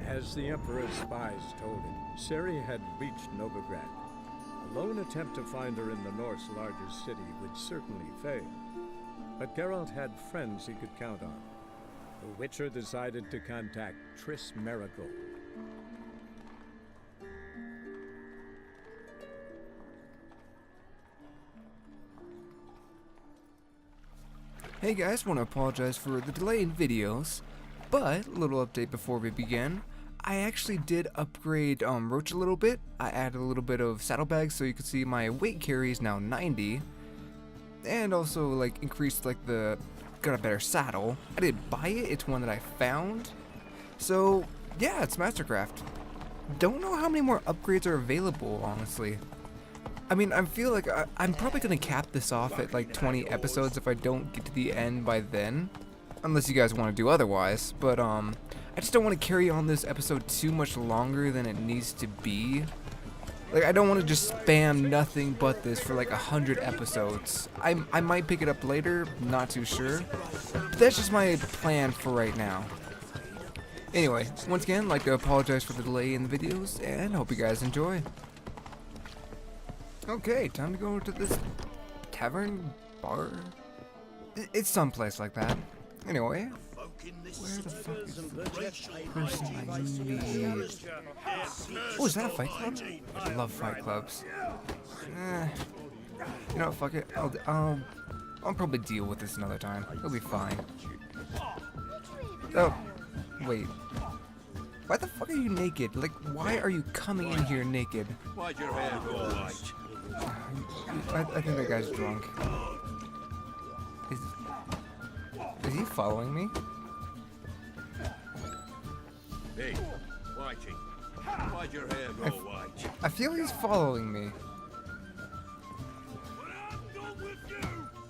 As the Emperor's spies told him, Ciri had reached Novigrad. A lone attempt to find her in the North's largest city would certainly fail. But Geralt had friends he could count on. The Witcher decided to contact Triss Merigold. Hey guys, want to apologize for the delay in videos, but a little update before we begin. I actually did upgrade Roach a little bit. I added a little bit of saddlebags so you can see my weight carry is now 90, and also like increased like got a better saddle. I didn't buy it, it's one that I found. So yeah, it's Mastercraft. Don't know how many more upgrades are available, honestly. I mean, I feel like I'm probably gonna cap this off at like 20 episodes if I don't get to the end by then, unless you guys want to do otherwise. But I just don't want to carry on this episode too much longer than it needs to be. Like, I don't want to just spam nothing but this for like 100 episodes. I might pick it up later, not too sure. But that's just my plan for right now. Anyway, once again, I'd like to apologize for the delay in the videos, and hope you guys enjoy. Okay, time to go to this tavern, bar. It's someplace like that. Anyway, where the fuck is the person I need? Oh, is that a fight club? I love fight clubs. You know what, fuck it. I'll probably deal with this another time. It'll be fine. Oh, wait. Why the fuck are you naked? Like, why are you coming in here naked? Why'd your hair go white? I think that guy's drunk. Is he following me? Hey, Whitey. Why'd your hair go white? I feel he's following me.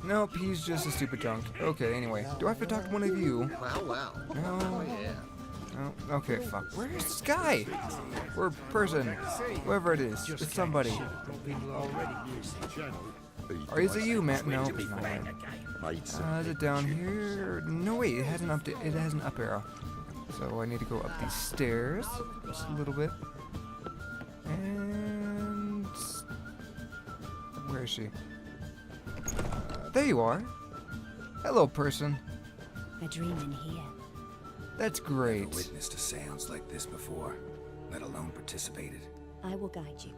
Nope, he's just a stupid drunk. Okay, anyway. Do I have to talk to one of you? Wow. No. Yeah. No. Okay, fuck. Where's this guy? Or person. Whoever it is. It's somebody. Or is it you, man? No, it's not. Is it down here? No, wait. It has an up arrow. So I need to go up these stairs. Just a little bit. And... where is she? There you are. Hello, person. A dream in here. That's great. I've witnessed a seance like this before, let alone participated. I will guide you.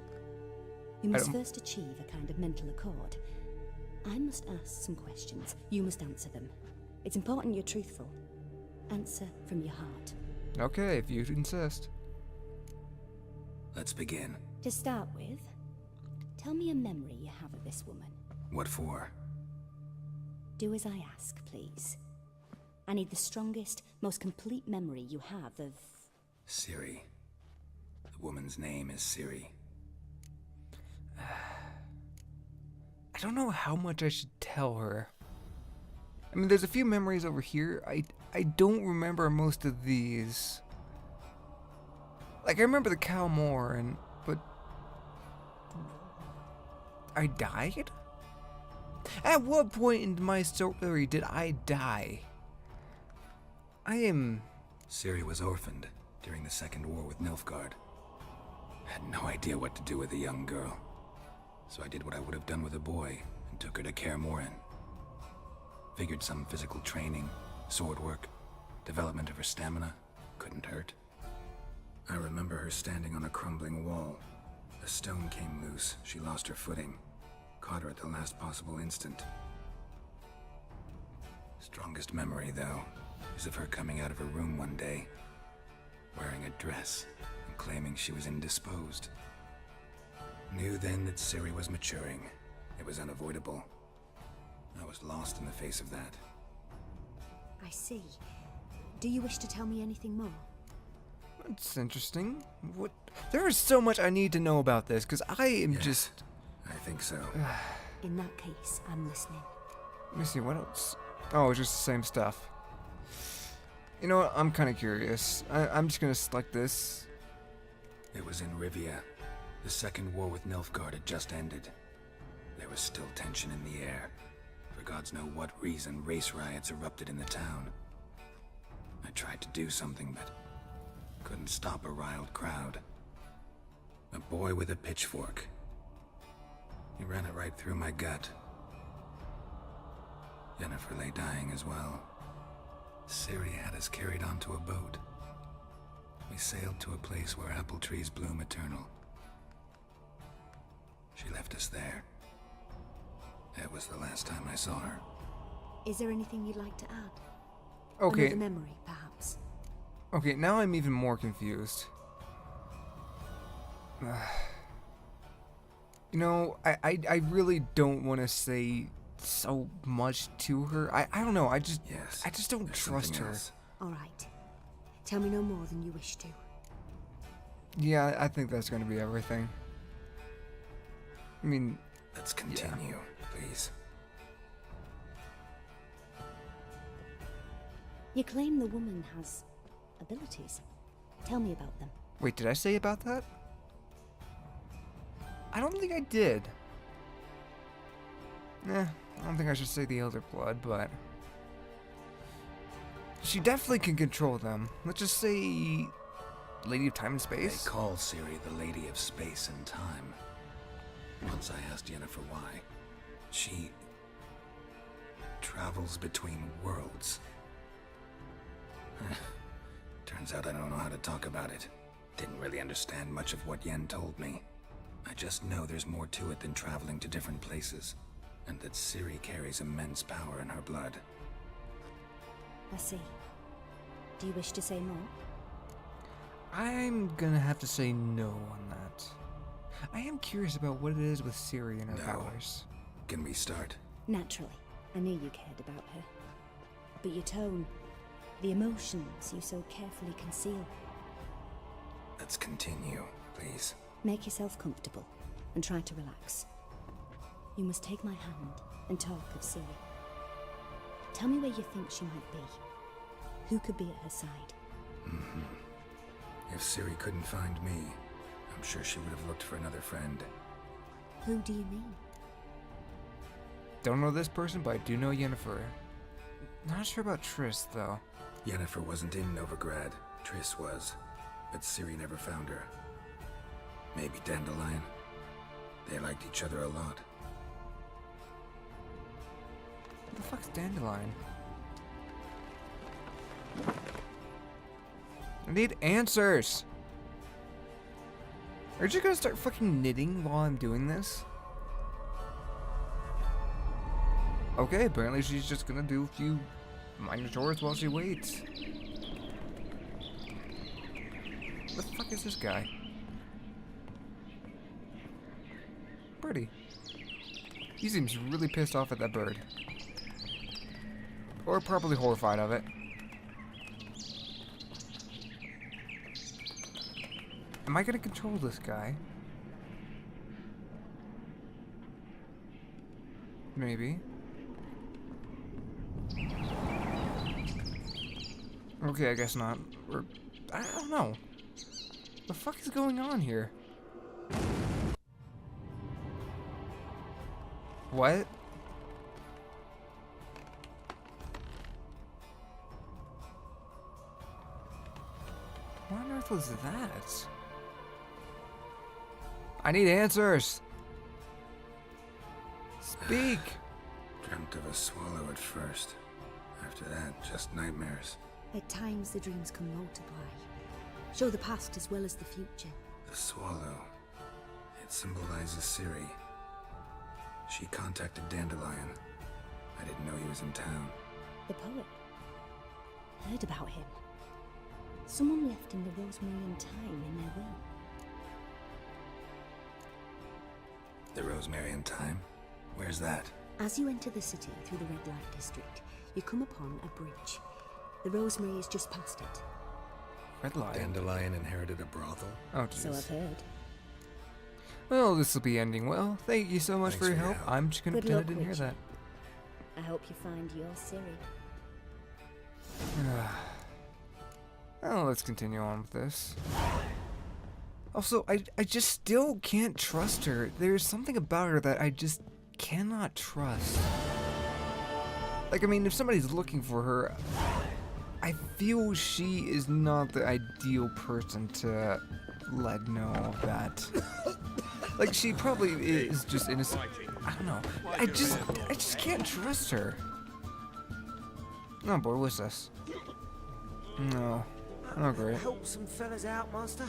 You must first achieve a kind of mental accord. I must ask some questions. You must answer them. It's important you're truthful. Answer from your heart. Okay, if you insist. Let's begin. To start with, tell me a memory you have of this woman. What for? Do as I ask, please. I need the strongest, most complete memory you have of... Ciri. The woman's name is Ciri. I don't know how much I should tell her. I mean, there's a few memories over here. I don't remember most of these. Like, I remember the Cow Moor, but... I died? At what point in my story did I die? Ciri was orphaned during the Second War with Nilfgaard. Had no idea what to do with a young girl. So I did what I would have done with a boy and took her to Kaer Morhen. Figured some physical training, sword work, development of her stamina couldn't hurt. I remember her standing on a crumbling wall. A stone came loose, she lost her footing. Caught her at the last possible instant. Strongest memory, though, is of her coming out of her room one day, wearing a dress and claiming she was indisposed. Knew then that Ciri was maturing. It was unavoidable. I was lost in the face of that. I see. Do you wish to tell me anything more? That's interesting. What? There is so much I need to know about this, because I am just... I think so. In that case, I'm listening. Let me see, what else? Oh, it's just the same stuff. You know what? I'm kind of curious. I'm just going to select this. It was in Rivia. The Second War with Nilfgaard had just ended. There was still tension in the air. For gods know what reason, race riots erupted in the town. I tried to do something, but Couldn't stop a riled crowd. A boy with a pitchfork. He ran it right through my gut. Jennifer lay dying as well. Siri had us carried onto a boat. We sailed to a place where apple trees bloom eternal. She left us there. That was the last time I saw her. Is there anything you'd like to add? Okay. Another memory, perhaps? Okay, now I'm even more confused. You know, I really don't want to say so much to her. I don't know, I just don't there's trust something her. else. All right. Tell me no more than you wish to. Yeah, I think that's going to be everything. I mean, Let's continue, please. You claim the woman has abilities. Tell me about them. wait, did I say about that? I don't think I did. I don't think I should say the Elder Blood, but she definitely can control them. Let's just say Lady of Time and Space. They call Siri the Lady of Space and Time. Once I asked Jennifer why. She travels between worlds. Turns out I don't know how to talk about it. Didn't really understand much of what Yen told me. I just know there's more to it than traveling to different places, and that Siri carries immense power in her blood. I see. Do you wish to say more? I'm gonna have to say no on that. I am curious about what it is with Siri and her powers. Can we start? Naturally. I knew you cared about her. But your tone, the emotions you so carefully conceal. Let's continue, please. Make yourself comfortable and try to relax. You must take my hand and talk of Siri. Tell me where you think she might be. Who could be at her side? If Siri couldn't find me, I'm sure she would have looked for another friend. Who do you mean? Don't know this person, but I do know Yennefer. Not sure about Triss, though. Yennefer wasn't in Novigrad. Triss was. But Siri never found her. Maybe Dandelion. They liked each other a lot. What the fuck's Dandelion? I need answers! Are you just gonna start fucking knitting while I'm doing this? Okay, apparently she's just gonna do a few minor chores while she waits. The fuck is this guy? Pretty. He seems really pissed off at that bird. Or probably horrified of it. Am I gonna control this guy? Maybe. Okay, I guess not. Or I don't know. The fuck is going on here? What? What on earth was that? I need answers. Speak. Dreamt of a swallow at first. After that, just nightmares. At times the dreams can multiply. Show the past as well as the future. The swallow. It symbolizes Siri. She contacted Dandelion. I didn't know he was in town. The poet. Heard about him. Someone left him the rosemary and thyme in their will. The Rosemary and Thyme? Where's that? As you enter the city through the red light district, you come upon a bridge. The rosemary is just past it. Red light. Dandelion inherited a brothel? Oh, So I've jeez. heard. Well, this will be ending well. Thank you so much Thanks for your for your help. help. I'm just gonna Good pretend I luck, didn't hear Richard. that. I hope you find your Siri. Well, let's continue on with this. Also, I just still can't trust her. There's something about her that I just cannot trust. Like, I mean, if somebody's looking for her, I feel she is not the ideal person to let know of that. Like, she probably is just innocent. I don't know. I just can't trust her. Oh boy, what's this? No, not great. Help some fellas out, master.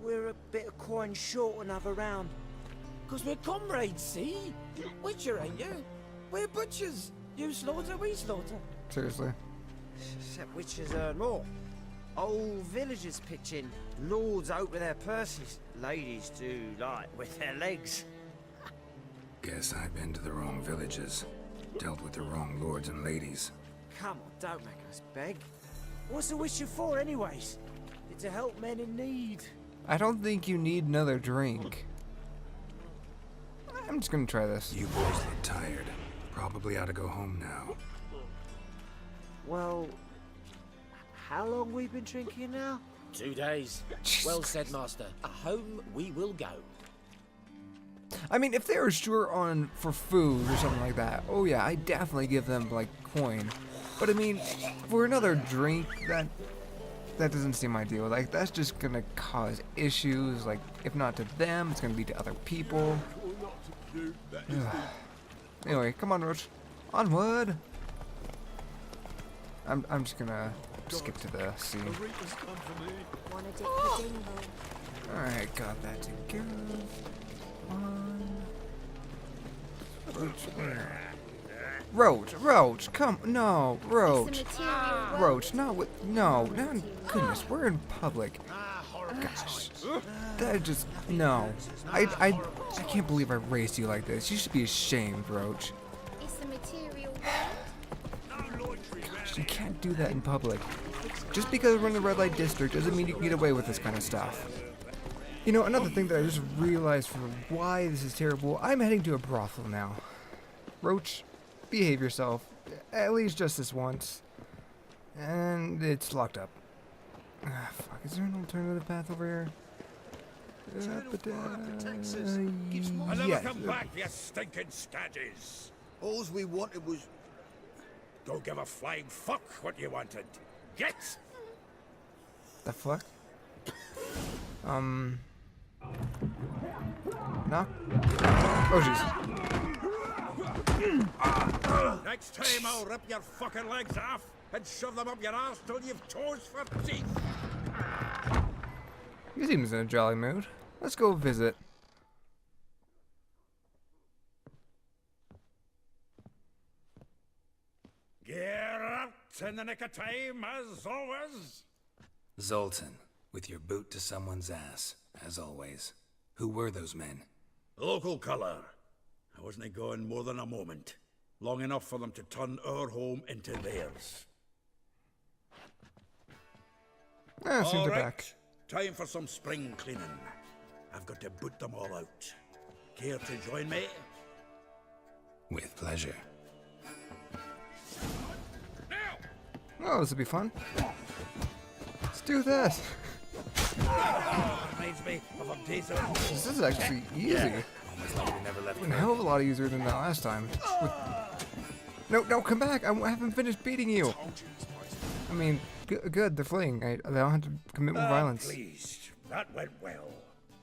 We're a bit of coin short another round. 'Cause we're comrades, see? Witcher, ain't you? We're butchers. You slaughter, we slaughter. Seriously. Except witchers earn more. Old villagers pitch in. Lords out with their purses. Ladies do like with their legs. Guess I've been to the wrong villages. Dealt with the wrong lords and ladies. Come on, don't make us beg. What's a witcher for, anyways? It's to help men in need. I don't think you need another drink. I'm just gonna try this. You boys look tired. Probably ought to go home now. Well, how long we been drinking now? 2 days. Well said, master. Home we will go. I mean, if they were short on for food or something like that, oh yeah, I definitely give them like coin. But I mean, for another drink, that doesn't seem ideal. Like, that's just gonna cause issues. Like, if not to them, it's gonna be to other people. Anyway, come on, Roach. Onward. I'm just gonna skip to the scene. Wanna dip the dingle? Alright, got that taken care of. Roach, come, no, Roach. Roach, not with, no, goodness, we're in public. Gosh, that just, no. I can't believe I raised you like this. You should be ashamed, Roach. It's a material Gosh, you can't do that in public. Just because we're in the red light district doesn't mean you can get away with this kind of stuff. You know, another thing that I just realized for why this is terrible, I'm heading to a brothel now. Roach, behave yourself. At least just this once. And it's locked up. Ah, fuck. Is there an alternative path over here? I'll never Yeah. come back, you stinking staggies. All we wanted was... Don't give a flying fuck what you wanted. Get! The fuck? Knock? Oh, jeez. Next time I'll rip your fucking legs off and shove them up your ass till you've toes for teeth. He seems in a jolly mood. Let's go visit. Get out in the nick of time, as always. Zoltan, with your boot to someone's ass, as always. Who were those men? Local colour. I wasn't gone more than a moment. Long enough for them to turn our home into theirs. Ah, seems All they're right, back. time for some spring cleaning. I've got to boot them all out. Care to join me? With pleasure. Now! Oh, this will be fun. Let's do this. Reminds me of a days of... This is actually easy. Almost like we never left A hell of a lot easier than the last time. No, come back! I haven't finished beating you. I mean, good. They're fleeing. They don't have to commit more violence. Pleased. That went well.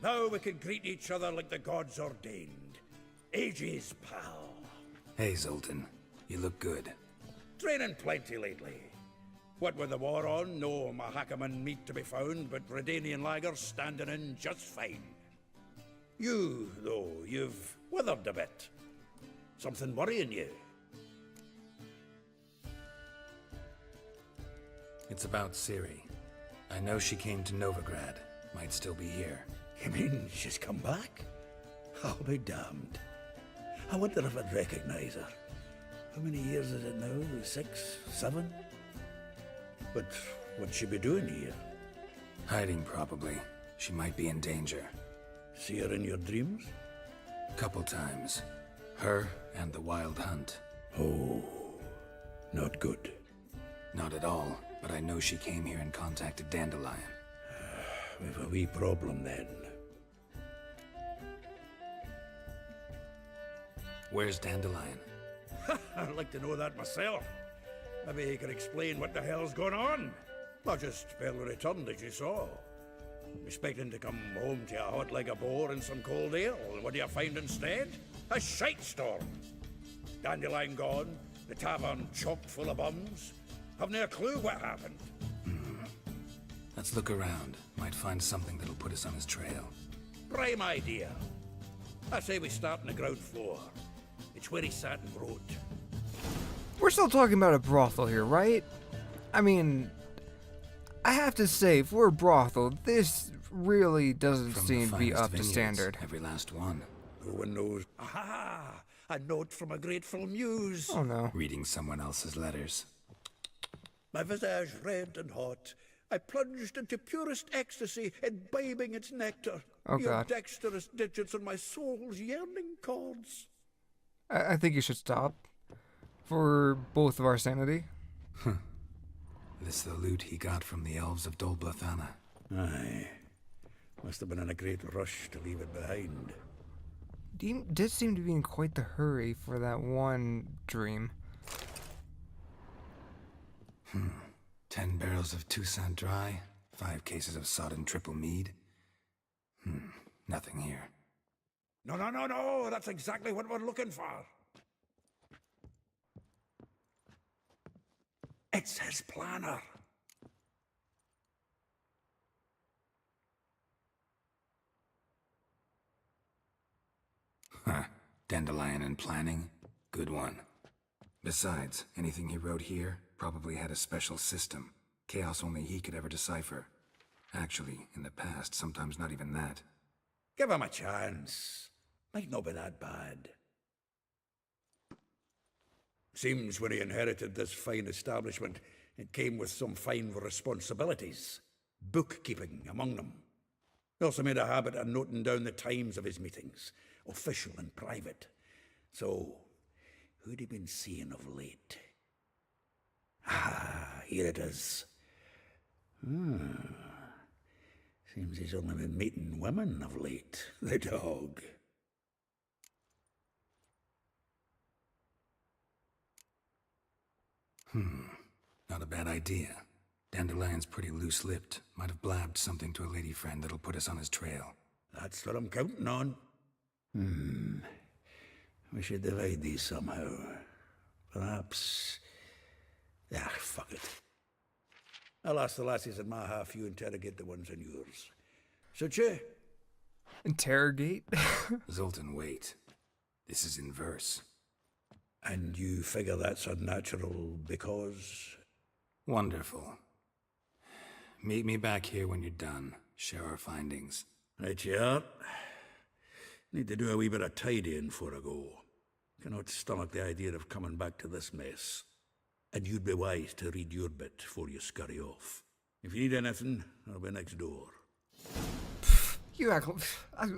Now we can greet each other like the gods ordained. Ages, pal. Hey, Zoltan. You look good. Training plenty lately. What with the war on, no Mahakaman meat to be found, but Redanian lagers standing in just fine. You, though, you've withered a bit. Something worrying you? It's about Ciri. I know she came to Novigrad. Might still be here. You mean she's come back? I'll be damned. I wonder if I'd recognize her. How many years is it now? 6, 7? But what'd she be doing here? Hiding, probably. She might be in danger. See her in your dreams? Couple times. Her and the Wild Hunt. Oh, not good. Not at all, but I know she came here and contacted Dandelion. We've a wee problem then. Where's Dandelion? I'd like to know that myself. Maybe he can explain what the hell's going on. Not just barely returned as you saw. Expecting to come home to a hot like a boar and some cold ale, and what do you find instead? A shite storm. Dandelion gone, the tavern chock full of bums. Have no clue what happened. Let's look around. Might find something that'll put us on his trail. Prime idea. I say we start on the ground floor. It's where he sat and wrote. We're still talking about a brothel here, right? I mean, I have to say, for a brothel, this really doesn't From seem the to be finest up to vineyards, standard. Every last one. No one knows. Aha! A note from a grateful muse. Oh no. Reading someone else's letters. My visage red and hot, I plunged into purest ecstasy, imbibing its nectar. Oh, Your God. dexterous digits on my soul's yearning chords. I think you should stop. For both of our sanity. This the loot he got from the elves of Dol Blathanna. Aye. Must have been in a great rush to leave it behind. He did seem to be in quite the hurry for that one dream. 10 barrels of Toussaint Dry, 5 cases of sodden triple mead. Nothing here. No, that's exactly what we're looking for. It's his planner. Huh. Dandelion and planning? Good one. Besides, anything he wrote here probably had a special system. Chaos only he could ever decipher. Actually, in the past, sometimes not even that. Give him a chance. Might not be that bad. Seems when he inherited this fine establishment, it came with some fine responsibilities. Bookkeeping among them. He also made a habit of noting down the times of his meetings, official and private. So, who'd he been seeing of late? Ah, here it is. Seems he's only been meeting women of late, the dog. Not a bad idea. Dandelion's pretty loose-lipped. Might have blabbed something to a lady friend that'll put us on his trail. That's what I'm counting on. We should divide these somehow. Perhaps... fuck it. I'll ask the lassies in my half, you interrogate the ones in yours. Suit you? Interrogate? Zoltan, wait. This is in verse. And you figure that's unnatural because... Wonderful. Meet me back here when you're done. Share our findings. Right you are. Need to do a wee bit of tidying before I go. Cannot stomach the idea of coming back to this mess. And you'd be wise to read your bit before you scurry off. If you need anything, I'll be next door. You act. I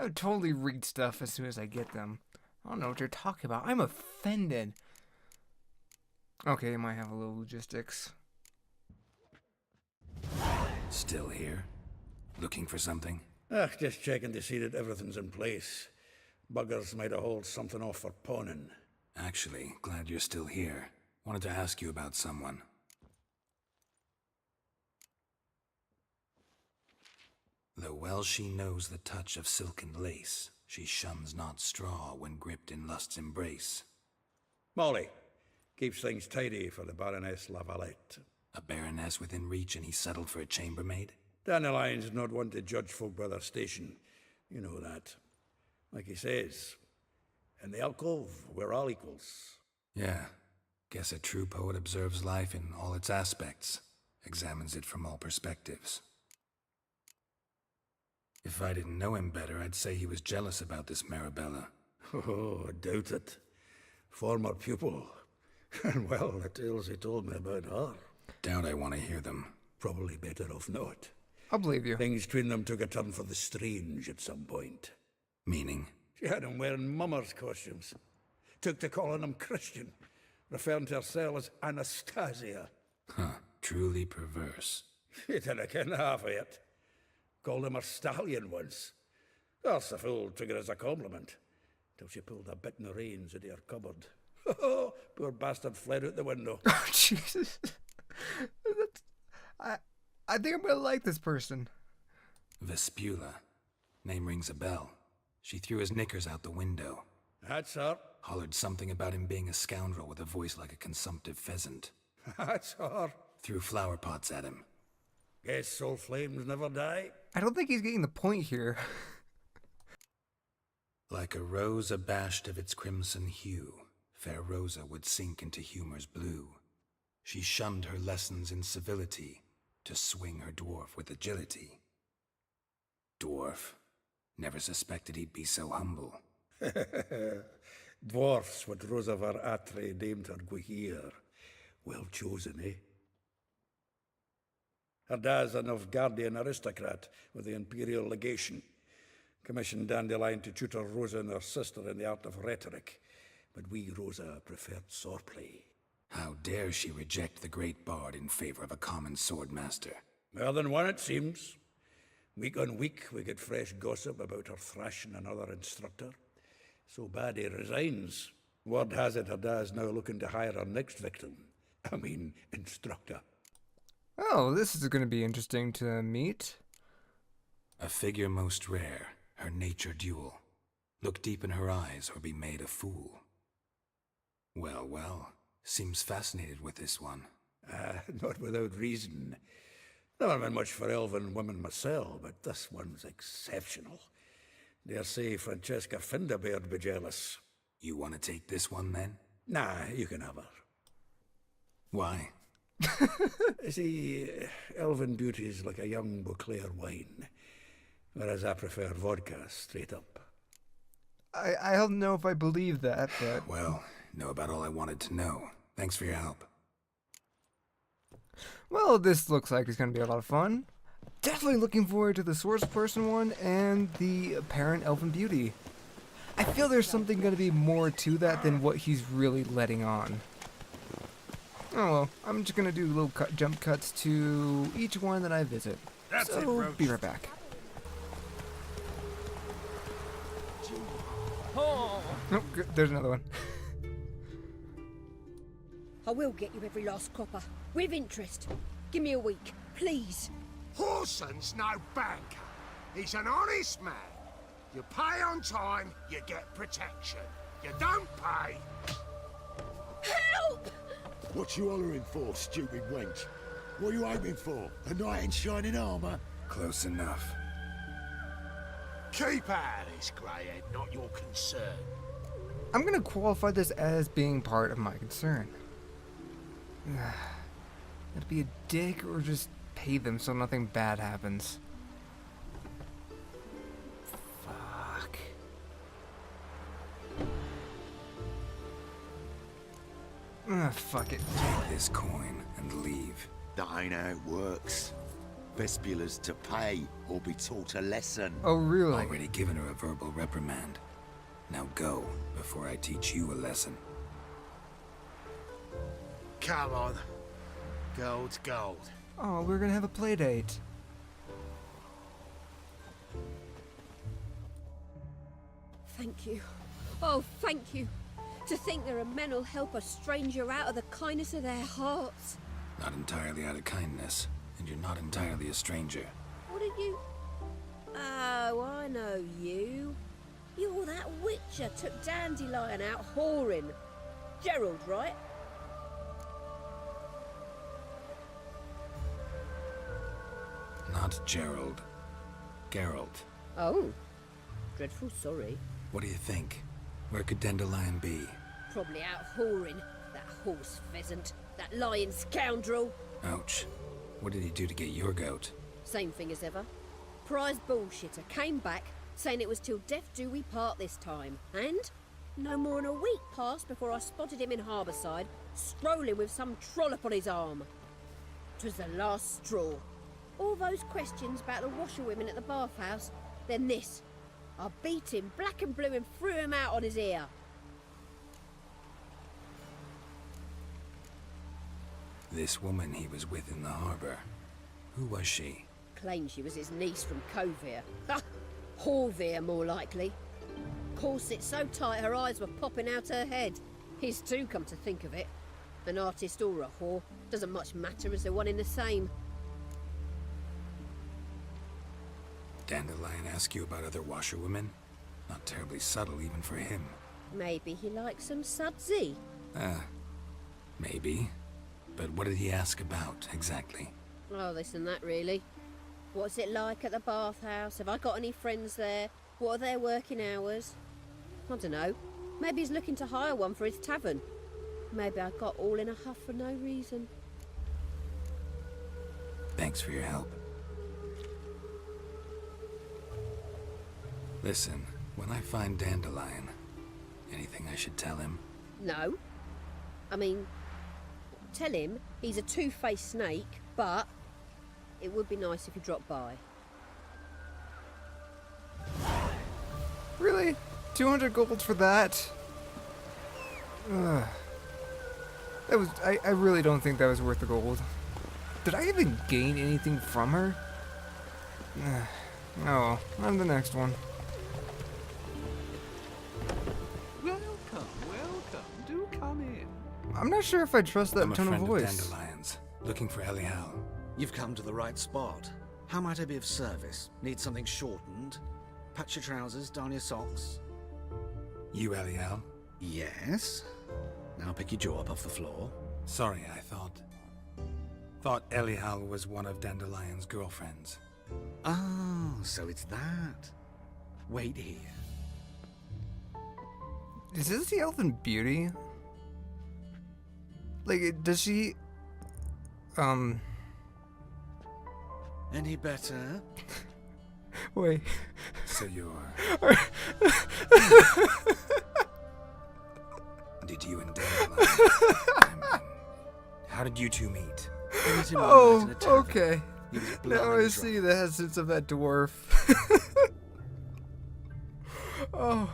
would totally read stuff as soon as I get them. I don't know what you're talking about. I'm offended. Okay, you might have a little logistics. Still here? Looking for something? Just checking to see that everything's in place. Buggers might have hauled something off for pawning. Actually, glad you're still here. Wanted to ask you about someone. Though well she knows the touch of silken lace, she shuns not straw when gripped in lust's embrace. Molly. Keeps things tidy for the Baroness Lavalette. A baroness within reach and he settled for a chambermaid? Dandelion's not one to judge folk by their station. You know that. Like he says, in the alcove, we're all equals. Yeah. Guess a true poet observes life in all its aspects, examines it from all perspectives. If I didn't know him better, I'd say he was jealous about this Marabella. Oh, I doubt it. Former pupil. And well, the tales he told me about her. Doubt I want to hear them. Probably better off not. I'll believe you. Things between them took a turn for the strange at some point. Meaning? She had him wearing mummers' costumes. Took to calling him Christian, referring to herself as Anastasia. Huh. Truly perverse. He didn't ken half of it. Called him her stallion once. That's the fool took it as a compliment, till she pulled a bit in the reins into her cupboard. Oh, poor bastard fled out the window. Oh, Jesus. I think I'm gonna like this person. Vespula. Name rings a bell. She threw his knickers out the window. That's her. Hollered something about him being a scoundrel with a voice like a consumptive pheasant. That's her. Threw flower pots at him. Guess soul flames never die. I don't think he's getting the point here. Like a rose abashed of its crimson hue, fair Rosa would sink into humor's blue. She shunned her lessons in civility to swing her dwarf with agility. Dwarf. Never suspected he'd be so humble. Dwarfs what Rosa var Atre deemed her Guihir. Well chosen, eh? Her dad's a Novgardian aristocrat with the Imperial Legation. Commissioned Dandelion to tutor Rosa and her sister in the art of rhetoric. But we, Rosa, preferred swordplay. How dare she reject the great bard in favor of a common swordmaster? More than one, it seems. Week on week, we get fresh gossip about her thrashing another instructor. So bad he resigns. Word has it her dad's now looking to hire her next victim. Instructor. Oh, this is going to be interesting to meet. A figure most rare, her nature dual. Look deep in her eyes or be made a fool. Well, well, seems fascinated with this one. Not without reason. Never been much for elven women myself, but this one's exceptional. Dare say Francesca Finderbeard be jealous. You want to take this one then? Nah, you can have her. Why? See, elven beauty's like a young Beauclair wine, whereas I prefer vodka straight up. I don't know if I believe that, but... Well, know about all I wanted to know. Thanks for your help. Well, this looks like it's going to be a lot of fun. Definitely looking forward to the swordsperson one and the apparent elven beauty. I feel there's something going to be more to that than what he's really letting on. Oh well, I'm just going to do little jump cuts to each one that I visit. That's so, it, Roach. be right back. Oh, good. There's another one. I will get you every last copper, with interest. Give me a week, please. Horson's no banker. He's an honest man. You pay on time, you get protection. You don't pay... Help! What you hollering for, stupid wench? What are you hoping for? A knight in shining armour? Close enough. Keep out of this, greyhead, not your concern. I'm going to qualify this as being part of my concern. It'd be a dick or just pay them so nothing bad happens. Fuck. Fuck it. Take this coin and leave. That ain't how it works. Vespula's to pay or be taught a lesson. Oh, really? Already given her a verbal reprimand. Now go, before I teach you a lesson. Come on. Gold's gold. Oh, we're gonna have a play date. Thank you. Oh, thank you. To think there are men who'll help a stranger out of the kindness of their hearts. Not entirely out of kindness, and you're not entirely a stranger. What did you... Oh, I know you. You're that witcher took Dandelion out whoring. Gerald, right? Not Gerald. Geralt. Oh. Dreadful sorry. What do you think? Where could Dandelion be? Probably out whoring. That horse pheasant. That lying scoundrel. Ouch. What did he do to get your goat? Same thing as ever. Prize bullshitter came back, saying it was till death do we part this time. And no more than a week passed before I spotted him in Harbourside, strolling with some trollop on his arm. 'Twas the last straw. All those questions about the washerwomen at the bathhouse, then this. I beat him black and blue and threw him out on his ear. This woman he was with in the harbor. Who was she? Claimed she was his niece from Kovir. Ha! Horvir, more likely. Corset so tight her eyes were popping out her head. His too, come to think of it. An artist or a whore doesn't much matter as they're one in the same. Dandelion ask you about other washerwomen? Not terribly subtle even for him. Maybe he likes some sudsy. Maybe. But what did he ask about, exactly? Oh, this and that, really. What's it like at the bathhouse? Have I got any friends there? What are their working hours? I don't know. Maybe he's looking to hire one for his tavern. Maybe I got all in a huff for no reason. Thanks for your help. Listen, when I find Dandelion, anything I should tell him? No. I mean, tell him he's a two-faced snake, but it would be nice if he dropped by. Really? 200 gold for that? Ugh. That was... I really don't think that was worth the gold. Did I even gain anything from her? Oh, on the next one. Welcome. Do come in. I'm not sure if I trust that I'm tone a friend of of voice. Dandelion's, looking for Elial. You've come to the right spot. How might I be of service? Need something shortened? Patch your trousers, darn your socks. You Elial? Yes. Now pick your jaw up off the floor. Sorry, I thought Elial was one of Dandelion's girlfriends. Oh, so it's that. Wait here. Is this the Elven Beauty? Like, does she... Any better? Wait. So you're... Did you and Dandelion... I mean, how did you two meet? Oh, okay. Now I see the essence of that dwarf. Oh.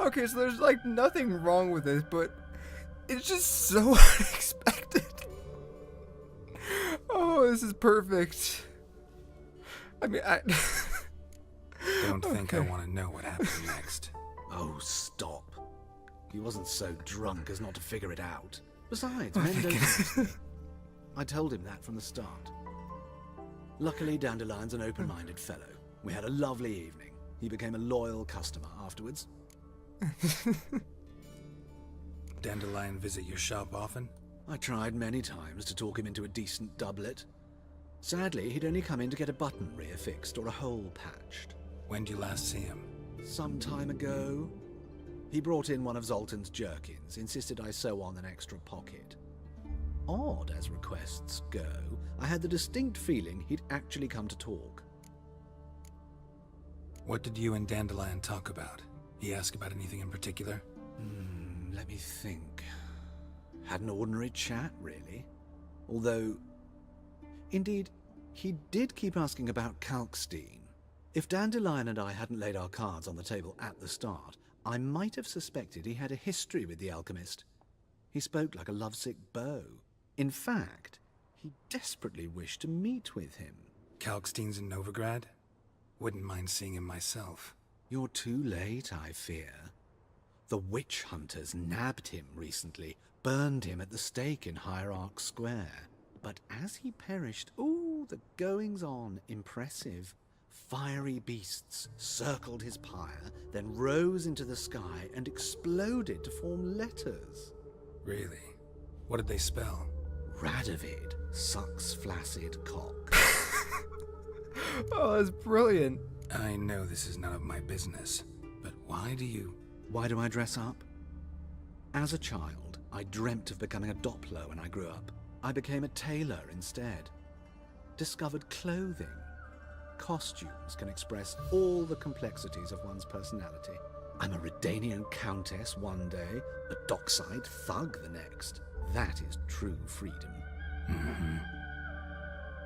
Okay, so there's like nothing wrong with this, but it's just so unexpected. Oh, this is perfect. I mean, I... Don't think I want to know what happened next. Oh, stop. He wasn't so drunk as not to figure it out. Besides, men don't... I told him that from the start. Luckily, Dandelion's an open-minded fellow. We had a lovely evening. He became a loyal customer afterwards. Dandelion visit your shop often? I tried many times to talk him into a decent doublet. Sadly, he'd only come in to get a button reaffixed or a hole patched. When did you last see him? Some time ago. He brought in one of Zoltan's jerkins, insisted I sew on an extra pocket. Odd as requests go, I had the distinct feeling he'd actually come to talk. What did you and Dandelion talk about? He asked about anything in particular? Let me think. Had an ordinary chat, really. Although, indeed, he did keep asking about Kalkstein. If Dandelion and I hadn't laid our cards on the table at the start, I might have suspected he had a history with the alchemist. He spoke like a lovesick beau. In fact, he desperately wished to meet with him. Kalkstein's in Novigrad? Wouldn't mind seeing him myself. You're too late, I fear. The witch hunters nabbed him recently, burned him at the stake in Hierarch Square. But as he perished, ooh, the goings-on, impressive. Fiery beasts circled his pyre, then rose into the sky and exploded to form letters. Really? What did they spell? Radovid sucks flaccid cock. Oh, that's brilliant. I know this is none of my business, but why do I dress up? As a child, I dreamt of becoming a Doppler when I grew up. I became a tailor instead. Discovered clothing. Costumes can express all the complexities of one's personality. I'm a Redanian countess one day, a dockside thug the next. That is true freedom.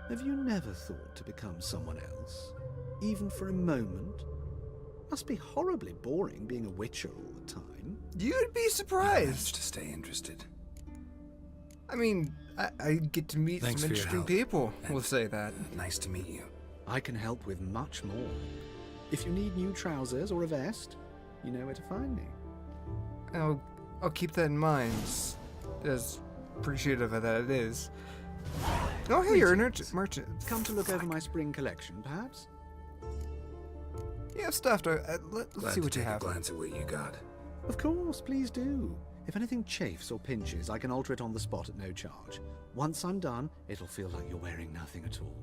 Have you never thought to become someone else? Even for a moment? Must be horribly boring being a witcher all the time. You'd be I surprised. managed to stay interested. I mean, I get to meet Thanks some for your interesting help. people. And, We'll say that. Nice to meet you. I can help with much more. If you need new trousers or a vest, you know where to find me. Oh, I'll keep that in mind. As appreciative of that it is. Oh, hey, you're a merchant. Come to look over my spring collection, perhaps? You have stuff to... let's see what you have. Glance at what you got. Of course, please do. If anything chafes or pinches, I can alter it on the spot at no charge. Once I'm done, it'll feel like you're wearing nothing at all.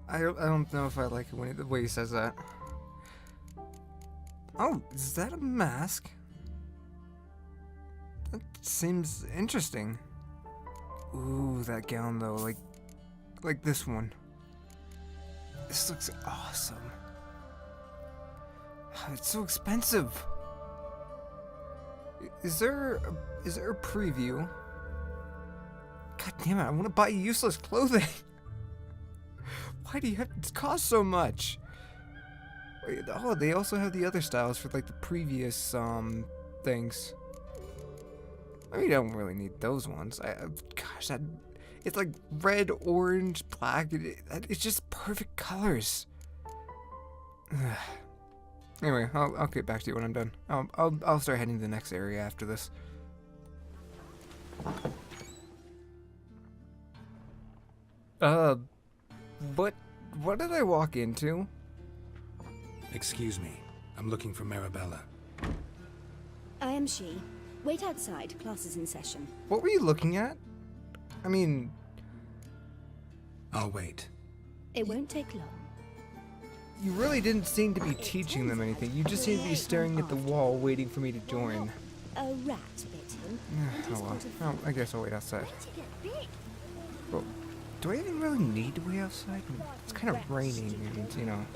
I don't know if I like it when the way he says that. Oh, is that a mask? That seems interesting. Ooh, that gown though, like this one. This looks awesome. It's so expensive. Is there a preview? God damn it, I want to buy useless clothing. Why do you have to cost so much? Wait, oh, they also have the other styles for like the previous things. I mean, I don't really need those ones. Gosh, it's like red, orange, black. It's just perfect colors. Anyway, I'll get back to you when I'm done. I'll start heading to the next area after this. What did I walk into? Excuse me. I'm looking for Marabella. I am she. Wait outside. Class is in session. What were you looking at? I mean... I'll wait. It won't take long. You really didn't seem to be teaching them anything. You just seemed to be staring at the wall, waiting for me to join. A rat bit him. Oh well. Oh, I guess I'll wait outside. Well, do I even really need to wait outside? It's kind of raining, and you know,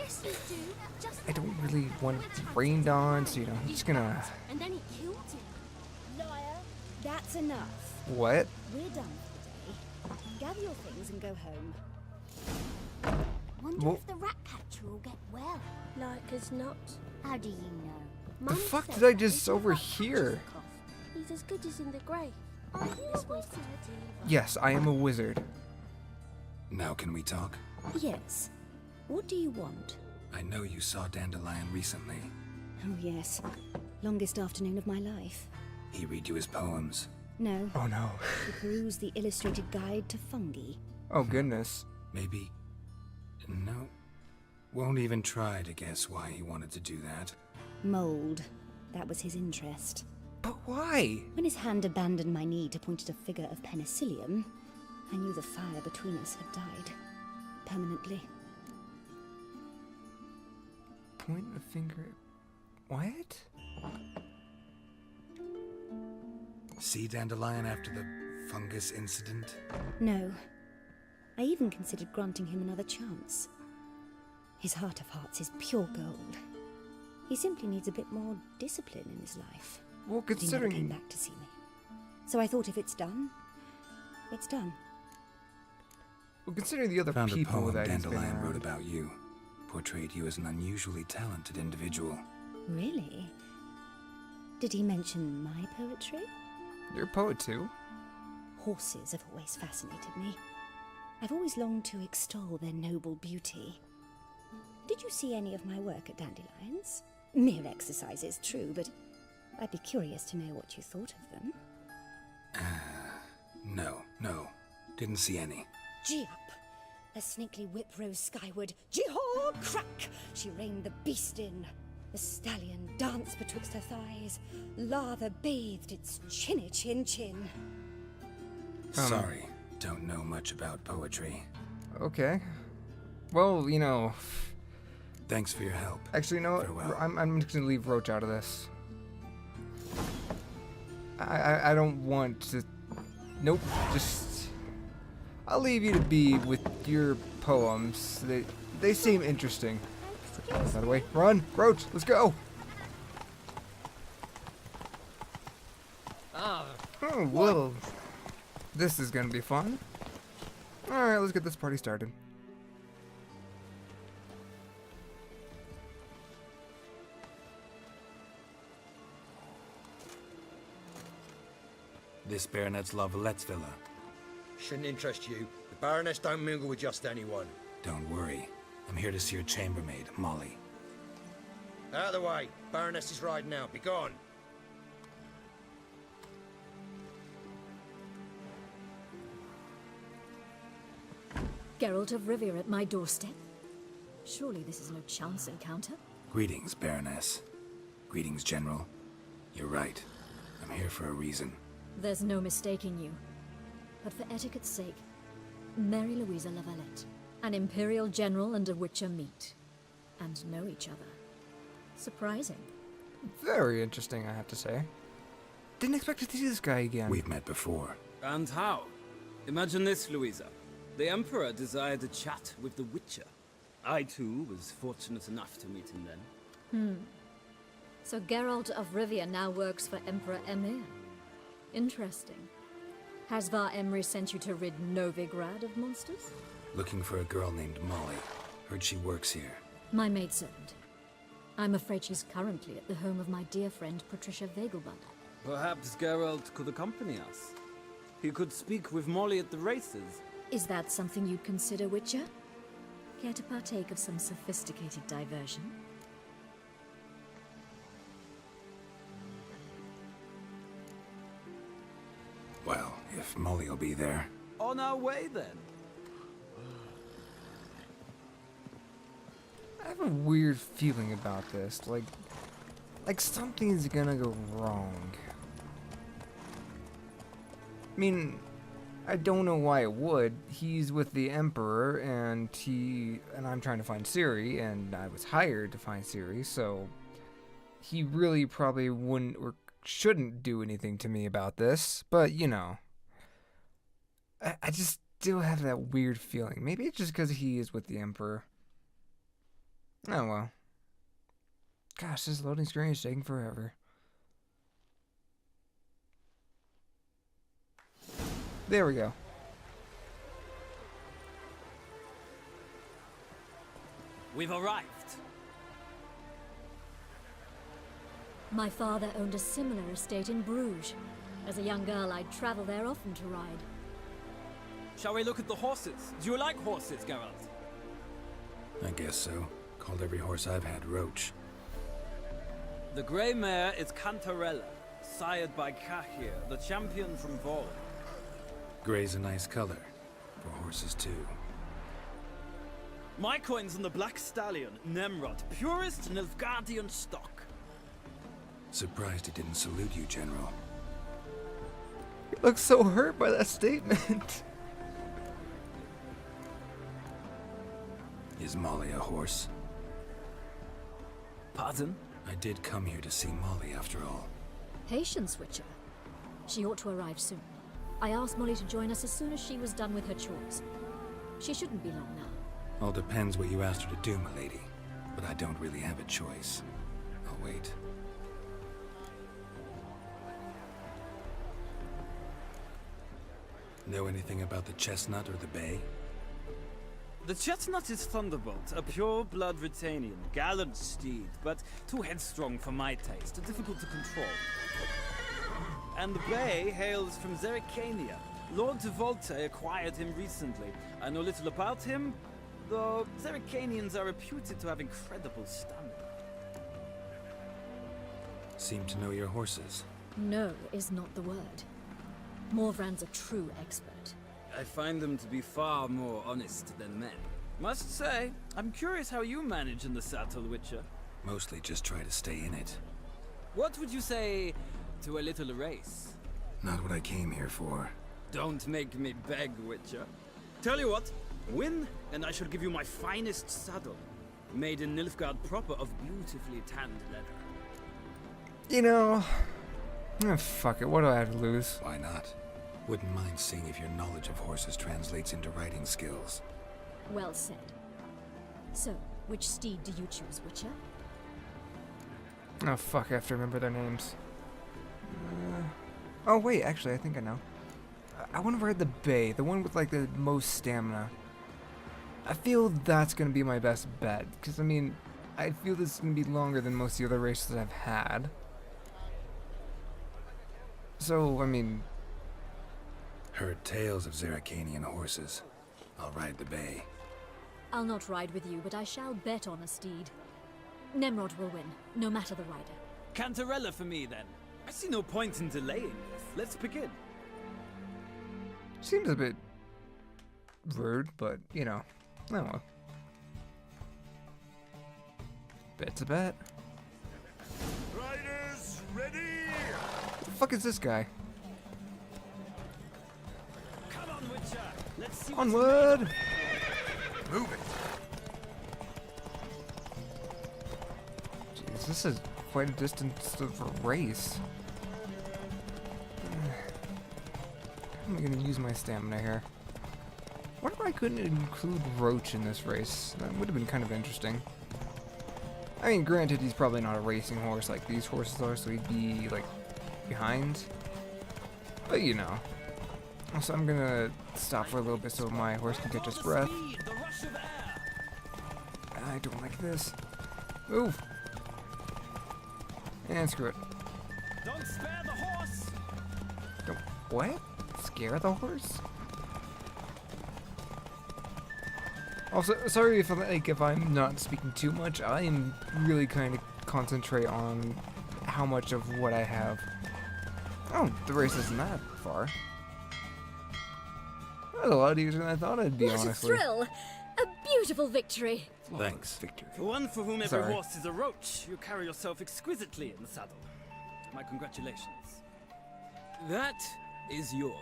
I don't really want it rained on, so you know, I'm just gonna. And then he killed him. Liar. That's enough. What? We're done for the day. Gather your things and go home. Wonder if the rat catcher will get well. Like as not. How do you know? The fuck did I just overhear? He's as good as in the grave. Are you a wizard? Yes, I am a wizard. Now can we talk? Yes. What do you want? I know you saw Dandelion recently. Oh yes. Longest afternoon of my life. He read you his poems. No. Oh no. He perused the illustrated guide to fungi. Oh goodness. Maybe... No. Won't even try to guess why he wanted to do that. Mold. That was his interest. But why? When his hand abandoned my knee to point at a figure of penicillium, I knew the fire between us had died. Permanently. Point a finger... What? See Dandelion after the fungus incident? No. I even considered granting him another chance. His heart of hearts is pure gold. He simply needs a bit more discipline in his life. Well, considering... He never came back to see me. So I thought if it's done, it's done. Well, considering the other Found people a poem that he's Dandelion been wrote around. about you. Portrayed you as an unusually talented individual. Really? Did he mention my poetry? You're a poet too? Horses have always fascinated me. I've always longed to extol their noble beauty. Did you see any of my work at Dandelions? Mere exercises, true, but I'd be curious to know what you thought of them. No. Didn't see any. Gee up! A snakely whip rose skyward. Jee-haw! Crack! She reined the beast in. The stallion danced betwixt her thighs. Lather bathed its chinny chin. Sorry, don't know much about poetry. Okay. Well, you know... Thanks for your help. Actually, you know what? Farewell. I'm just gonna leave Roach out of this. I don't want to... Nope, just... I'll leave you to be with your poems. They seem interesting. By the way, run! Roach, let's go! Oh, well... This is gonna be fun. Alright, let's get this party started. This Baronet's La Vallette's villa. Shouldn't interest you. The Baroness don't mingle with just anyone. Don't worry. I'm here to see your chambermaid, Molly. Out of the way. Baroness is riding out. Be gone. Geralt of Rivia at my doorstep? Surely this is no chance encounter? Greetings, Baroness. Greetings, General. You're right. I'm here for a reason. There's no mistaking you. But for etiquette's sake, Mary Louisa Lavalette, an Imperial General and a Witcher meet. And know each other. Surprising. Very interesting, I have to say. Didn't expect to see this guy again. We've met before. And how? Imagine this, Louisa. The Emperor desired a chat with the Witcher. I, too, was fortunate enough to meet him then. So Geralt of Rivia now works for Emperor Emir. Interesting. Has Var Emry sent you to rid Novigrad of monsters? Looking for a girl named Molly. Heard she works here. My maidservant. I'm afraid she's currently at the home of my dear friend Patricia Vegelbud. Perhaps Geralt could accompany us. He could speak with Molly at the races. Is that something you'd consider, Witcher? Care to partake of some sophisticated diversion? Well, if Molly'll be there. On our way, then. I have a weird feeling about this. Like something's gonna go wrong. I mean, I don't know why it would. He's with the Emperor, and I'm trying to find Ciri, and I was hired to find Ciri, so he really probably wouldn't or shouldn't do anything to me about this. But you know, I just still have that weird feeling. Maybe it's just because he is with the Emperor. Oh well. Gosh, this loading screen is taking forever. There we go. We've arrived. My father owned a similar estate in Bruges. As a young girl, I'd travel there often to ride. Shall we look at the horses? Do you like horses, Geralt? I guess so. Called every horse I've had Roach. The grey mare is Cantarella, sired by Cahir, the champion from Vol. Grey's a nice color. For horses, too. My coin's on the black stallion, Nemrod, purest Nilfgaardian stock. Surprised he didn't salute you, General. He looks so hurt by that statement. Is Molly a horse? Pardon? I did come here to see Molly, after all. Patience, Witcher. She ought to arrive soon. I asked Molly to join us as soon as she was done with her chores. She shouldn't be long now. All depends what you asked her to do, milady. But I don't really have a choice. I'll wait. Know anything about the chestnut or the bay? The chestnut is Thunderbolt, a pure-blood Britannian, gallant steed, but too headstrong for my taste, difficult to control. And the bay hails from Zerrikania. Lord de Volte acquired him recently. I know little about him, though Zerrikanians are reputed to have incredible stamina. Seem to know your horses. No is not the word. Morvran's a true expert. I find them to be far more honest than men. Must say, I'm curious how you manage in the saddle, Witcher. Mostly just try to stay in it. What would you say to a little race? Not what I came here for. Don't make me beg, Witcher. Tell you what, win, and I shall give you my finest saddle. Made in Nilfgaard proper of beautifully tanned leather. You know... fuck it, what do I have to lose? Why not? Wouldn't mind seeing if your knowledge of horses translates into riding skills. Well said. So, which steed do you choose, Witcher? Oh fuck, I have to remember their names. Oh wait, actually I think I know. I want to ride the bay, the one with like the most stamina. I feel that's going to be my best bet, because I mean, I feel this is going to be longer than most of the other races I've had. So, I mean... Heard tales of Zerrikanian horses. I'll ride the bay. I'll not ride with you, but I shall bet on a steed. Nemrod will win, no matter the rider. Cantarella for me, then. I see no point in delaying this. Let's begin. Seems a bit rude, but, you know. Oh well. Bet's a bet. Riders, ready! What the fuck is this guy? Come on, Witcher. Let's see. Onward! Move it. Jeez, this is quite a distance of a race. How am I gonna use my stamina here? What if I couldn't include Roach in this race? That would have been kind of interesting. I mean, granted, he's probably not a racing horse like these horses are, so he'd be, like, behind. But, you know. Also, I'm gonna stop for a little bit so my horse can catch his breath. I don't like this. Move! And screw it. Don't spare the horse. Don't what? Scare the horse? Also, sorry if I'm not speaking too much. I am really kind of concentrate on how much of what I have. Oh, the race isn't that far. That was a lot easier than I thought it'd be, What honestly. a thrill! A beautiful victory. Thanks. Victory. For one for whom every Sorry. horse is a roach, you carry yourself exquisitely in the saddle. My congratulations. That is yours.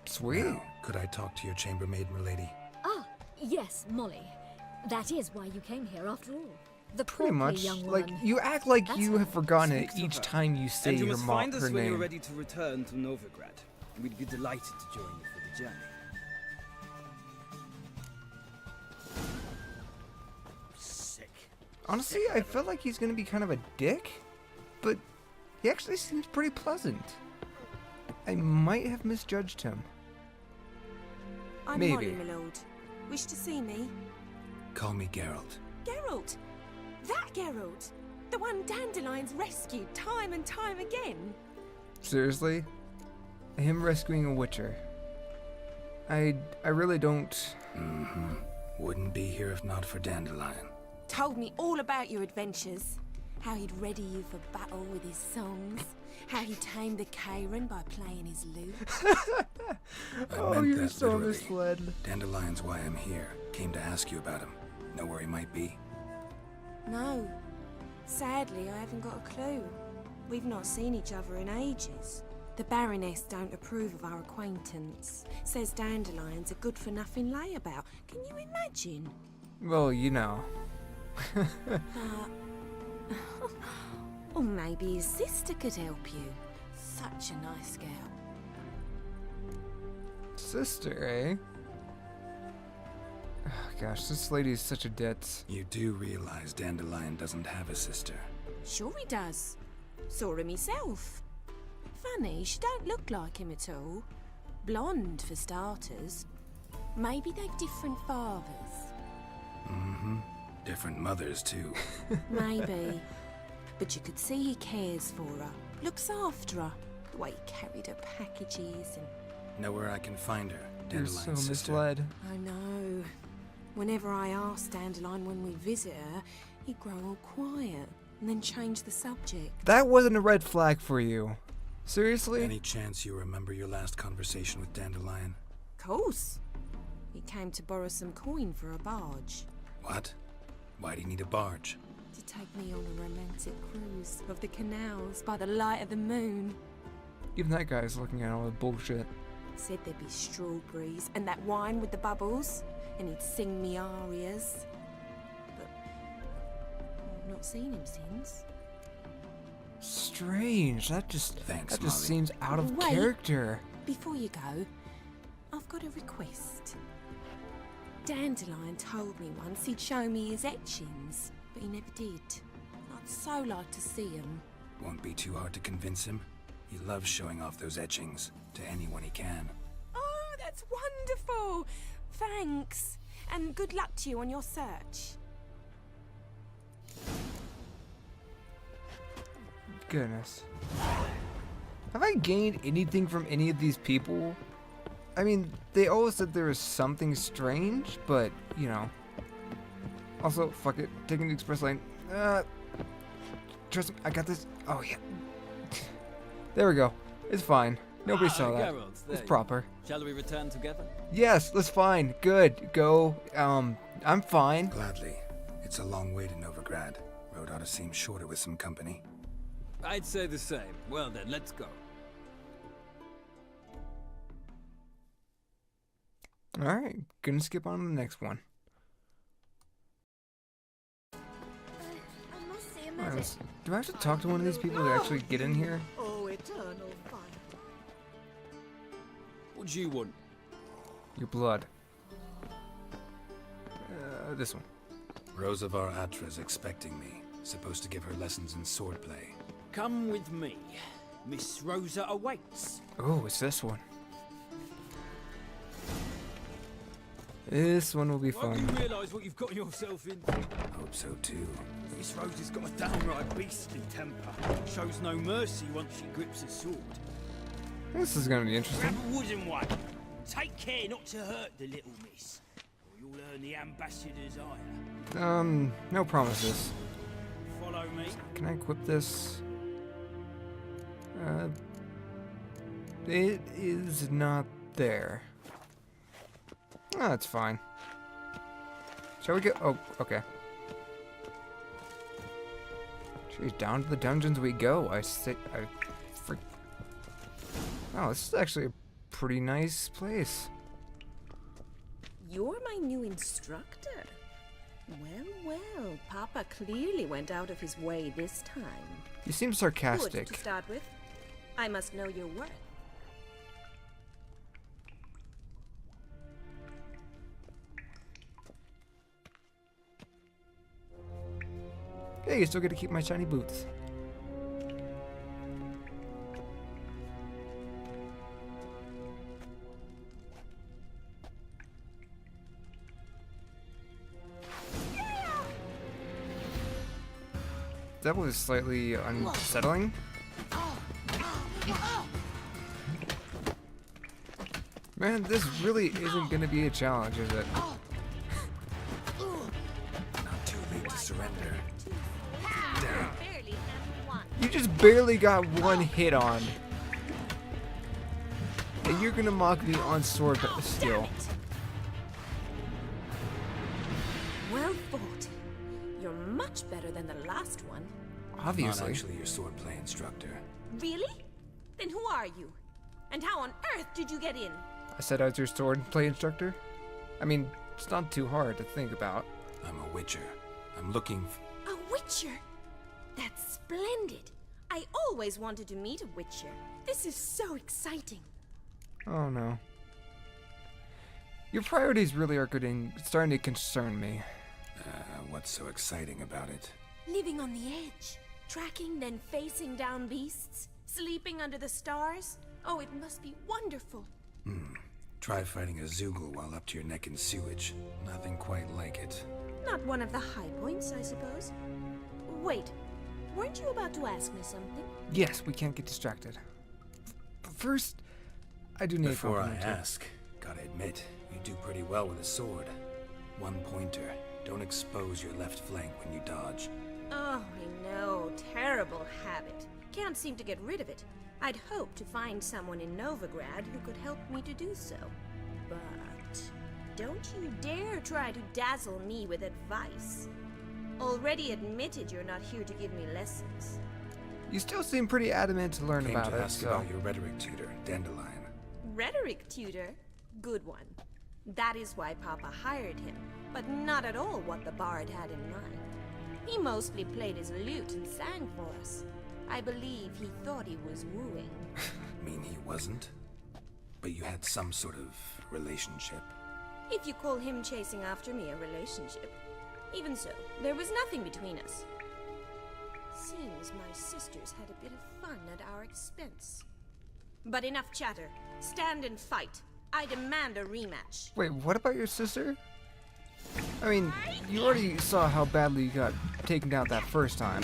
Sweet. Now, could I talk to your chambermaid, milady? Ah, yes, Molly. That is why you came here after all. The Pretty portly much. young Like, woman. you act like That's you her. have forgotten it Speak to each her. time you say And you her, must find us her when you're name. ready to return to Novigrad. We'd be delighted to join you for the journey. Sick. Honestly, I felt like he's gonna be kind of a dick, but he actually seems pretty pleasant. I might have misjudged him. I'm Maybe. Molly, my lord. Wish to see me? Call me Geralt. Geralt! That Geralt! The one Dandelion's rescued time and time again! Seriously? Him rescuing a Witcher. I really don't... Mm-hmm. Wouldn't be here if not for Dandelion. Told me all about your adventures. How he'd ready you for battle with his songs. How he tamed the Karen by playing his lute. I Oh, meant you're that so literally. misled. Dandelion's why I'm here. Came to ask you about him. Know where he might be? No. Sadly, I haven't got a clue. We've not seen each other in ages. The Baroness don't approve of our acquaintance. Says Dandelion's a good-for-nothing layabout. Can you imagine? Well, you know. Or maybe his sister could help you. Such a nice girl. Sister, eh? Oh, gosh, this lady is such a ditz. You do realize Dandelion doesn't have a sister. Sure he does. Saw her myself. Funny, she don't look like him at all. Blonde, for starters. Maybe they've different fathers. Mm-hmm. Different mothers, too. Maybe. But you could see he cares for her. Looks after her. The way he carried her packages and... Know where I can find her? You're so Dandelion's sister. misled. I know. Whenever I ask Dandelion when we visit her, he'd grow all quiet and then change the subject. That wasn't a red flag for you. Seriously? Any chance you remember your last conversation with Dandelion? Course. He came to borrow some coin for a barge. What? Why do you need a barge? To take me on a romantic cruise of the canals by the light of the moon. Even that guy's looking at all the bullshit. Said there'd be strawberries and that wine with the bubbles, and he'd sing me arias. But I've not seen him since. Strange. That just Thanks, that just Molly. seems out of Wait. character. Before you go, I've got a request. Dandelion told me once he'd show me his etchings, but he never did. I'd so like to see them. Won't be too hard to convince him. He loves showing off those etchings to anyone he can. Oh, that's wonderful! Thanks, and good luck to you on your search. Goodness. Have I gained anything from any of these people? I mean, they always said there was something strange, but, you know. Also, fuck it. Taking the express lane. Trust me, I got this. Oh, yeah. There we go. It's fine. Nobody saw that. Geralt, It's there you proper. are. Shall we return together? Yes, that's fine. Good. Go. I'm fine. Gladly. It's a long way to Novigrad. Road ought to seem shorter with some company. I'd say the same. Well then, let's go. Alright, gonna skip on to the next one. I must see a Alright, medic. do I have to talk to one of these people to actually get in here? Oh, eternal fire. What do you want? Your blood. This one. Rosavar Atra's expecting me. Supposed to give her lessons in swordplay. Come with me. Miss Rosa awaits. Oh, it's this one. This one will be Won't fun. you realise what you've got yourself into? Hope so too. Miss Rosa's got a downright beastly temper. Shows no mercy once she grips a sword. This is gonna be interesting. Grab a wooden one. Take care not to hurt the little miss, or you'll earn the ambassador's ire. No promises. Follow me. Can I equip this? It is not there. Oh, that's fine. Shall we go? Oh, okay. Jeez, down to the dungeons we go. Oh, this is actually a pretty nice place. You're my new instructor. Well, Papa clearly went out of his way this time. You seem Good sarcastic. to start with. I must know your worth. Hey, you still get to keep my shiny boots. That was slightly unsettling. Man, this really isn't gonna be a challenge, is it? Not too late to surrender. You just barely got one hit on. And you're gonna mock me on sword skill. Well fought. You're much better than the last one. Obviously. I'm actually your swordplay instructor. Really? Then who are you? And how on earth did you get in? I said I was your sword play instructor. I mean, it's not too hard to think about. I'm a witcher. I'm looking A witcher? That's splendid. I always wanted to meet a witcher. This is so exciting. Oh no. Your priorities really are starting to concern me. What's so exciting about it? Living on the edge. Tracking, then facing down beasts. Sleeping under the stars. Oh, it must be wonderful. Try fighting a Zoogle while up to your neck in sewage. Nothing quite like it. Not one of the high points, I suppose. Wait, weren't you about to ask me something? Yes, we can't get distracted. But first, I do need Before a I compliment. ask, gotta admit, you do pretty well with a sword. One pointer. Don't expose your left flank when you dodge. Oh, I know. Terrible habit. Can't seem to get rid of it. I'd hoped to find someone in Novigrad who could help me to do so. But don't you dare try to dazzle me with advice. Already admitted you're not here to give me lessons. You still seem pretty adamant to learn Came about to it, ask so... about your rhetoric tutor, Dandelion. Rhetoric tutor? Good one. That is why Papa hired him, but not at all what the bard had in mind. He mostly played his lute and sang for us. I believe he thought he was wooing. Mean he wasn't? But you had some sort of relationship? If you call him chasing after me a relationship. Even so, there was nothing between us. Seems my sisters had a bit of fun at our expense. But enough chatter. Stand and fight. I demand a rematch. Wait, what about your sister? I mean, you already saw how badly you got taken down that first time.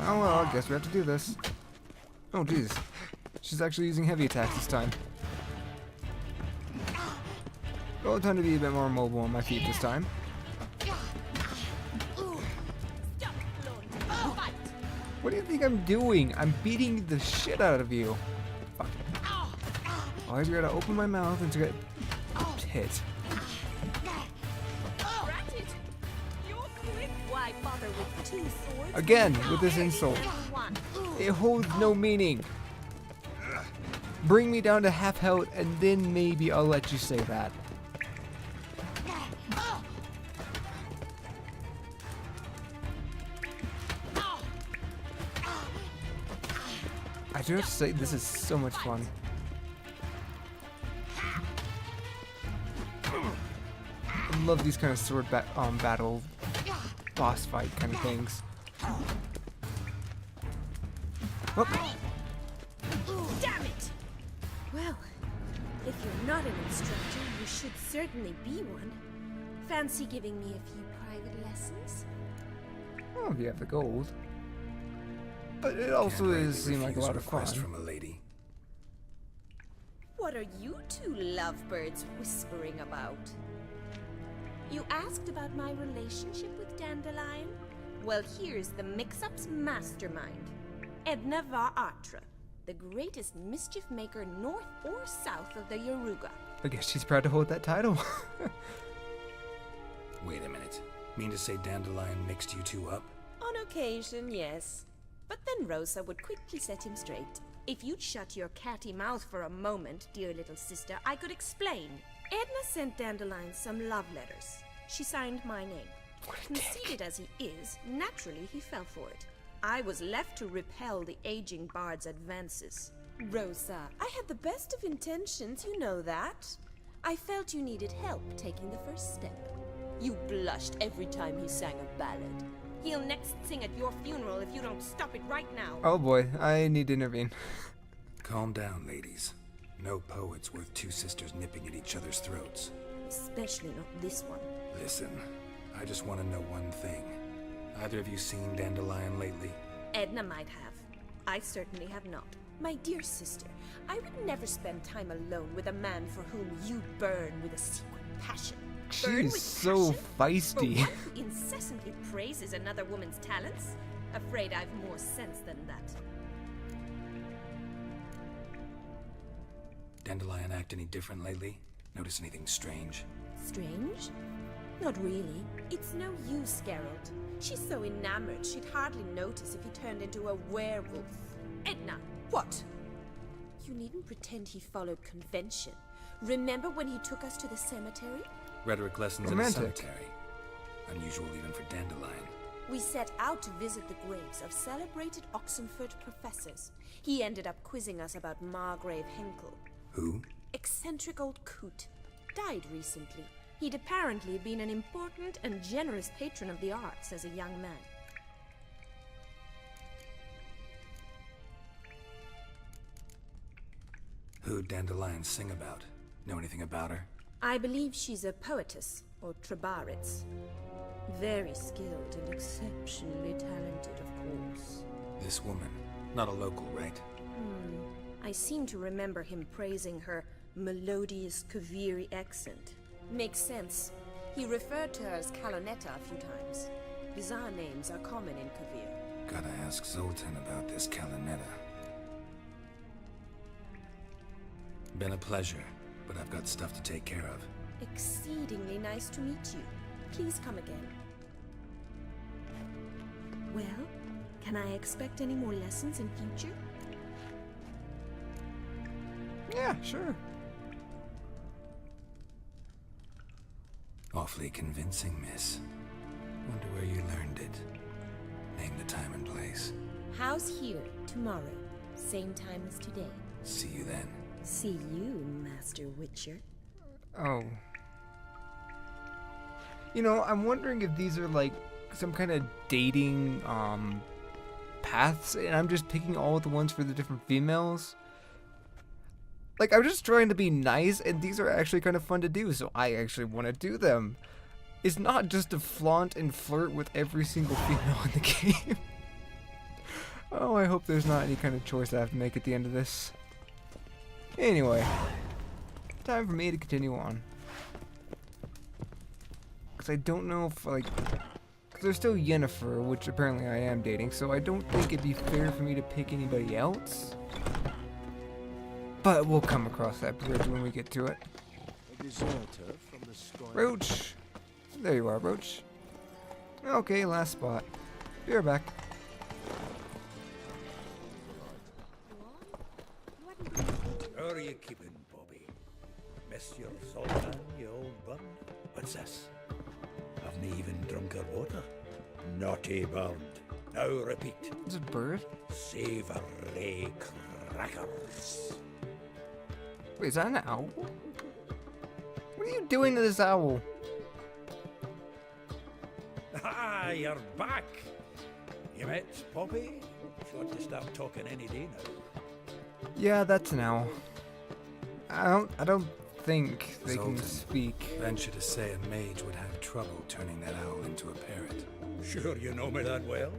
Oh well, I guess we have to do this. Oh jeez. She's actually using heavy attacks this time. Well, time to be a bit more mobile on my feet this time. What do you think I'm doing? I'm beating the shit out of you. Fuck. Oh, I gotta open my mouth and to get hit. Again, with this insult. It holds no meaning. Bring me down to half health and then maybe I'll let you say that. I do have to say, this is so much fun. I love these kind of sword battle, boss fight kind of things. Oh. Damn it! Well, if you're not an instructor, you should certainly be one. Fancy giving me a few private lessons? Oh, if you have the gold. But it also seems like a lot of fun. From a lady. What are you two lovebirds whispering about? You asked about my relationship with Dandelion? Well, here's the mix-up's mastermind. Edna Va'atra, the greatest mischief maker north or south of the Yaruga. I guess she's proud to hold that title. Wait a minute. Mean to say Dandelion mixed you two up? On occasion, yes. But then Rosa would quickly set him straight. If you'd shut your catty mouth for a moment, dear little sister, I could explain. Edna sent Dandelion some love letters. She signed my name. Conceited as he is, naturally he fell for it. I was left to repel the aging bard's advances. Rosa, I had the best of intentions, you know that. I felt you needed help taking the first step. You blushed every time he sang a ballad. He'll next sing at your funeral if you don't stop it right now. Oh boy, I need to intervene. Calm down, ladies. No poet's worth two sisters nipping at each other's throats. Especially not this one. Listen, I just want to know one thing. Either of you seen Dandelion lately? Edna might have. I certainly have not. My dear sister, I would never spend time alone with a man for whom you burn with a secret passion. She's so feisty. For one who incessantly praises another woman's talents? Afraid I've more sense than that. Dandelion act any different lately? Notice anything strange? Strange? Not really. It's no use, Geralt. She's so enamored she'd hardly notice if he turned into a werewolf. Edna, what? You needn't pretend he followed convention. Remember when he took us to the cemetery? Rhetoric lessons in a cemetery. Unusual even for Dandelion. We set out to visit the graves of celebrated Oxenford professors. He ended up quizzing us about Margrave Henkel. Who? Eccentric old coot. Died recently. He'd apparently been an important and generous patron of the arts as a young man. Who'd Dandelion sing about? Know anything about her? I believe she's a poetess, or Trebaritz. Very skilled and exceptionally talented, of course. This woman, not a local, right? I seem to remember him praising her melodious Kaviri accent. Makes sense. He referred to her as Kalonetta a few times. Bizarre names are common in Kavir. Gotta ask Zoltan about this Kalonetta. Been a pleasure, but I've got stuff to take care of. Exceedingly nice to meet you. Please come again. Well, can I expect any more lessons in future? Yeah, sure. Awfully convincing, miss. Wonder where you learned it. Name the time and place. House here, tomorrow. Same time as today. See you then. See you, Master Witcher. Oh. You know, I'm wondering if these are like some kind of dating paths, and I'm just picking all the ones for the different females. Like, I'm just trying to be nice, and these are actually kind of fun to do, so I actually want to do them. It's not just to flaunt and flirt with every single female in the game. Oh, I hope there's not any kind of choice I have to make at the end of this. Anyway, time for me to continue on. Because I don't know if, like, there's still Yennefer, which apparently I am dating, so I don't think it'd be fair for me to pick anybody else. But we'll come across that bridge when we get to it. A deserter from the sky. Roach! There you are, Roach. Okay, last spot. Be right back. How are you keeping, Bobby? Miss your Sultan, you old bird? What's this? Haven't even drunk her water? Naughty bird. Now repeat. Is it a bird? Savoury crackers. Wait, is that an owl? What are you doing to this owl? Ah, you're back. You met Poppy? She ought to start talking any day now. Yeah, that's an owl. I don't think they can Zoltan, speak. Venture to say a mage would have trouble turning that owl into a parrot. Sure you know me that well.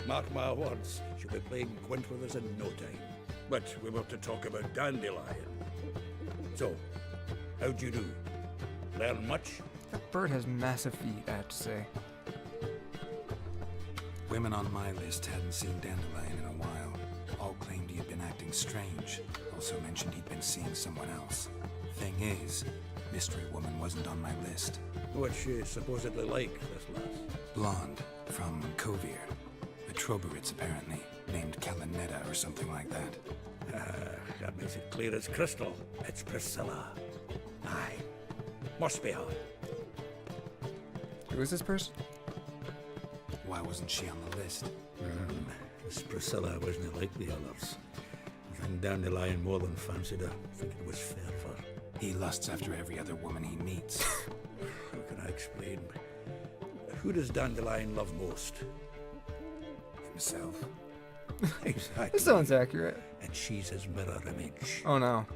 Mark my words, she'll be playing quint with us in no time. But we were to talk about Dandelion. So, how'd you do? Learn much? That bird has massive feet, I have to say. Women on my list hadn't seen Dandelion in a while. All claimed he had been acting strange. Also mentioned he'd been seeing someone else. Thing is, Mystery Woman wasn't on my list. What's she supposedly like, this lass? Blonde, from Kovir. A Troberits, apparently, named Kalanetta or something like that. That makes it clear as crystal. It's Priscilla. Aye. Must be her. Who is this person? Why wasn't she on the list? This Priscilla wasn't like the others. I think Dandelion more than fancied her. I think it was fair for her. He lusts after every other woman he meets. How can I explain? Who does Dandelion love most? Himself. Exactly. This sounds accurate. And she's his mirror image. Oh no.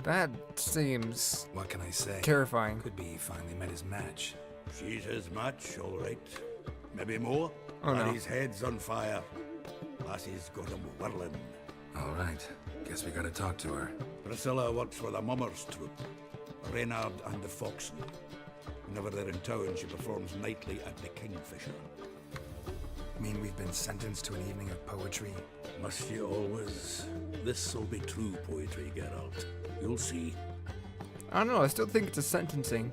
That seems... What can I say? Terrifying. Could be he finally met his match. She's his match, all right. Maybe more. Oh no. His head's on fire. Lassie's got him whirling. All right. Guess we gotta talk to her. Priscilla works with a mummers troupe. Reynard and the Foxen. Whenever they're in town, she performs nightly at the Kingfisher. Mean we've been sentenced to an evening of poetry? Must you always? This'll be true poetry, Geralt. You'll see. I don't know, I still think it's a sentencing.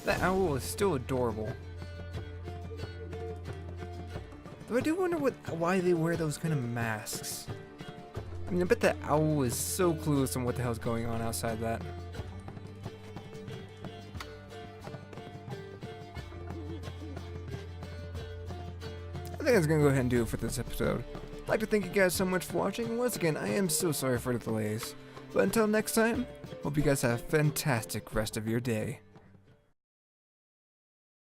That owl is still adorable. Though I do wonder why they wear those kind of masks. I mean, I bet that owl is so clueless on what the hell's going on outside that. I think that's gonna go ahead and do it for this episode. I'd like to thank you guys so much for watching, and once again, I am so sorry for the delays. But until next time, hope you guys have a fantastic rest of your day.